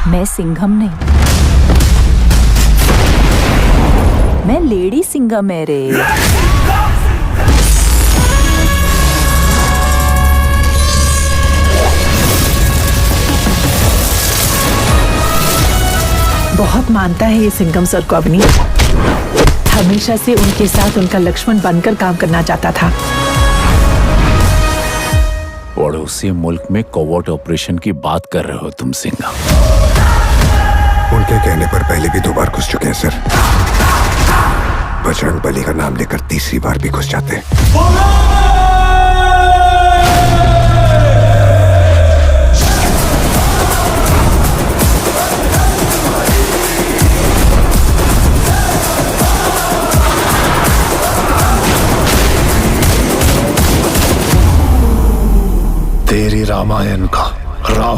मैं सिंघम नहीं, मैं लेडी सिंघम है रे। बहुत मानता है ये सिंघम सर को अवनी। हमेशा से उनके साथ उनका लक्ष्मण बनकर काम करना चाहता था। पड़ोसी मुल्क में कोवर्ट ऑपरेशन की बात कर रहे हो तुम सिंघम? उनके कहने पर पहले भी 2 बार घुस चुके हैं सर। बजरंग बली का नाम लेकर 3री बार भी घुस जाते हैं। तेरी रामायण का